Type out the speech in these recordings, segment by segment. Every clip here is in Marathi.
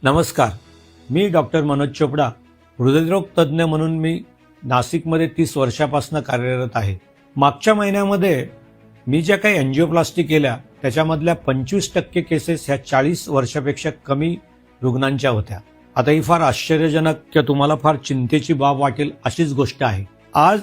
नमस्कार, मी डॉक्टर मनोज चोपडा, हृदयरोग तज्ज्ञ म्हणून मी नाशिकमध्ये 30 वर्षापासून कार्यरत आहे. मागच्या महिन्यामध्ये मी ज्या काही एंजिओप्लास्टी केल्या त्याच्यामधल्या 25% केसेस ह्या 40 वर्षापेक्षा कमी रुग्णांच्या होत्या. आता ही फार आश्चर्यजनक किंवा तुम्हाला फार चिंतेची बाब वाटेल अशीच गोष्ट आहे. आज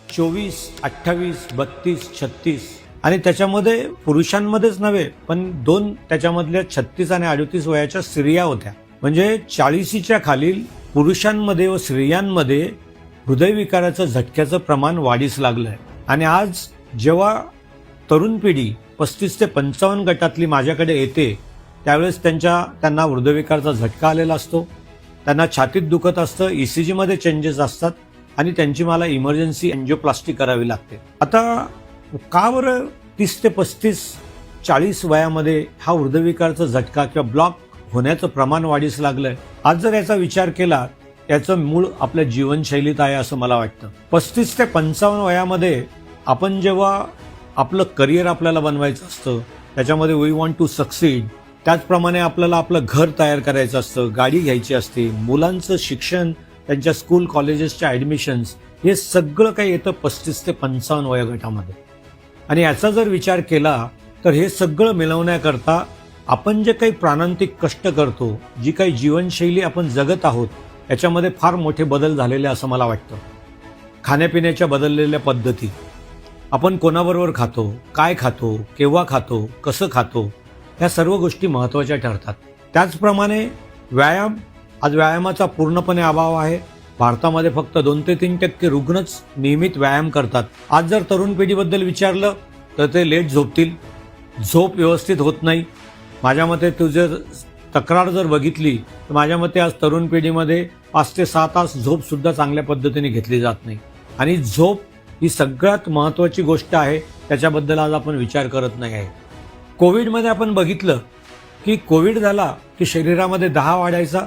24, 28, 32, 36 आणि त्याच्यामध्ये पुरुषांमध्येच नव्हे पण 2 त्याच्यामधल्या 36 आणि 38 वयाच्या स्त्रिया होत्या. म्हणजे 40च्या खालील पुरुषांमध्ये व स्त्रियांमध्ये हृदयविकाराचं झटक्याचं प्रमाण वाढीस लागलंय. आणि आज जेव्हा तरुण पिढी 35 ते 55 गटातली माझ्याकडे येते त्यावेळेस त्यांना हृदयविकाराचा झटका आलेला असतो, त्यांना छातीत दुखत असतं, ECG मध्ये चेंजेस असतात आणि त्यांची मला इमर्जन्सी एंजिओप्लास्टी करावी लागते. आता का बरं 30 ते 35, 40 वयामध्ये हा हृदयविकाराचा झटका किंवा ब्लॉक होण्याचं प्रमाण वाढीस लागलंय? आज जर याचा विचार केला त्याचं मूळ आपल्या जीवनशैलीत आहे असं मला वाटतं. 35 ते 55 वयामध्ये आपण जेव्हा आपलं करिअर आपल्याला बनवायचं असतं, त्याच्यामध्ये वी वॉन्ट टू सक्सीड, त्याचप्रमाणे आपल्याला आपलं घर तयार करायचं असतं, गाडी घ्यायची असते, मुलांचं शिक्षण, त्यांच्या स्कूल कॉलेजेसच्या ऍडमिशन्स, हे सगळं काही येतं 35 ते 55 वयोगटामध्ये. आणि याचा जर विचार केला तर हे सगळं मिळवण्याकरता आपण जे काही प्राणांतिक कष्ट करतो, जी काही जीवनशैली आपण जगत आहोत, याच्यामध्ये फार मोठे बदल झालेले असं मला वाटतं. खाण्यापिण्याच्या बदललेल्या पद्धती, आपण कोणाबरोबर खातो, काय खातो, केव्हा खातो, कसं खातो, ह्या सर्व गोष्टी महत्त्वाच्या ठरतात. त्याचप्रमाणे व्यायाम, आज व्यायामाचा पूर्णपणे अभाव आहे. भारतामध्ये फक्त 2 ते 3% रुग्णच नियमित व्यायाम करतात. आज जर तरुण पिढीबद्दल विचारलं तर ते लेट झोपतील, झोप व्यवस्थित होत नाही. माझ्या मते तुझे तक्रार जर बघितली तर माझ्या मते आज तरुण पिढीमध्ये 5 ते 6 तास झोप सुद्धा चांगल्या पद्धतीने घेतली जात नाही. आणि झोप ही सगळ्यात महत्त्वाची गोष्ट आहे, त्याच्याबद्दल आज आपण विचार करत नाही आहे. कोविडमध्ये आपण बघितलं की कोविड झाला की शरीरामध्ये दाह वाढायचा,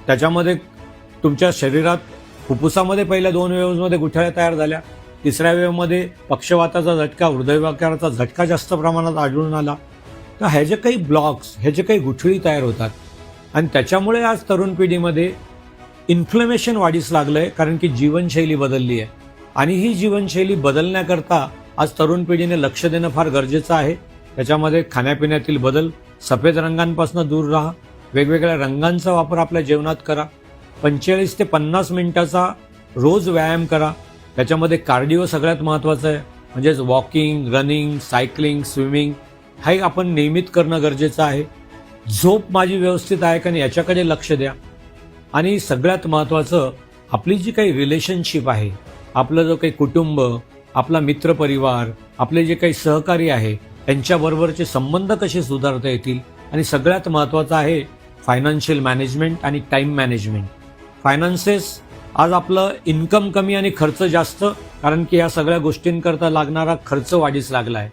त्याच्यामध्ये तुमच्या शरीरात फुफ्फुसामध्ये पहिल्या 2 वेव्हमध्ये गुठळ्या तयार झाल्या, 3ऱ्या वेव्हमध्ये पक्षवाताचा झटका, हृदयविकाराचा झटका जास्त प्रमाणात आढळून आला. तर हे जे काही ब्लॉक्स, हे जे काही गुठळी तयार होतात आणि त्याच्यामुळे आज तरुण पिढीमध्ये इन्फ्लेमेशन वाढीस लागलंय, कारण की जीवनशैली बदलली आहे. आणि ही जीवनशैली बदलण्याकरता आज तरुण पिढीने लक्ष देणं फार गरजेचं आहे. त्याच्यामध्ये खाण्यापिण्यातील बदल, सफेद रंगांपासून दूर राहा, वेगवेगळ्या रंगांचा वापर आपल्या जेवणात करा, 45 ते 50 मिनिटाचा रोज व्यायाम करा. त्याच्यामध्ये कार्डिओ सगळ्यात महत्त्वाचं आहे, म्हणजेच वॉकिंग, रनिंग, सायकलिंग, स्विमिंग हे आपण नियमित करणं गरजेचं आहे. झोप माझी व्यवस्थित आहे का नाही याच्याकडे लक्ष द्या. आणि सगळ्यात महत्त्वाचं, आपली जी काही रिलेशनशिप आहे, आपलं जो काही कुटुंब, आपला मित्रपरिवार, आपले जे काही सहकारी आहे, त्यांच्याबरोबरचे संबंध कसे सुधारता येतील. आणि सगळ्यात महत्त्वाचं आहे फायनान्शियल मॅनेजमेंट आणि टाईम मॅनेजमेंट. फायनान्सेस, आज आपलं इन्कम कमी आणि खर्च जास्त, कारण की या सगळ्या गोष्टींकरता लागणारा खर्च वाढीस लागला आहे.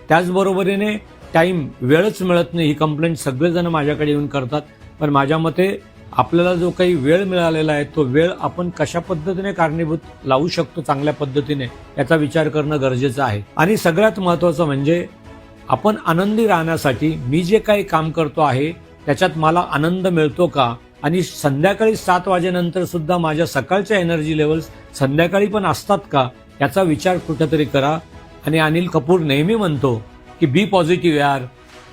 त्याचबरोबरीने टाईम, वेळच मिळत नाही, ही कंप्लेंट सगळेजण माझ्याकडे येऊन करतात. पण माझ्या मते आपल्याला जो काही वेळ मिळालेला आहे तो वेळ आपण कशा पद्धतीने कारणीभूत लावू शकतो चांगल्या पद्धतीने, याचा विचार करणं गरजेचं आहे. आणि सगळ्यात महत्त्वाचं म्हणजे आपण आनंदी राहण्यासाठी मी जे काही काम करतो आहे त्याच्यात मला आनंद मिळतो का, आणि संध्याकाळी 7 वाजेनंतर सुद्धा माझ्या सकाळच्या एनर्जी लेवल्स संध्याकाळी पण असतात का, याचा विचार कुठेतरी करा. आणि अनिल कपूर नेहमी म्हणतो की बी पॉझिटिव्ह यार.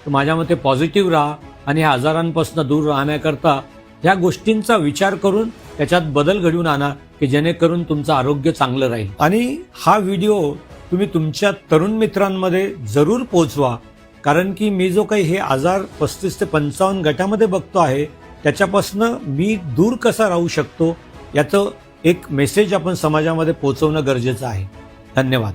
तर माझ्या मते पॉझिटिव्ह राहा आणि ह्या आजारांपासून दूर राहण्याकरता ह्या गोष्टींचा विचार करून त्याच्यात बदल घडवून आणा की जेणेकरून तुमचं आरोग्य चांगलं राहील. आणि हा व्हिडिओ तुम्ही तुमच्या तरुण मित्रांमध्ये जरूर पोहोचवा, कारण की मी जो काही हे आजार 35 ते 55 गटामध्ये बघतो आहे त्याच्यापासून मी दूर कसा राहू शकतो याचं एक मेसेज आपण समाजामध्ये पोहोचवणं गरजेचं आहे. धन्यवाद.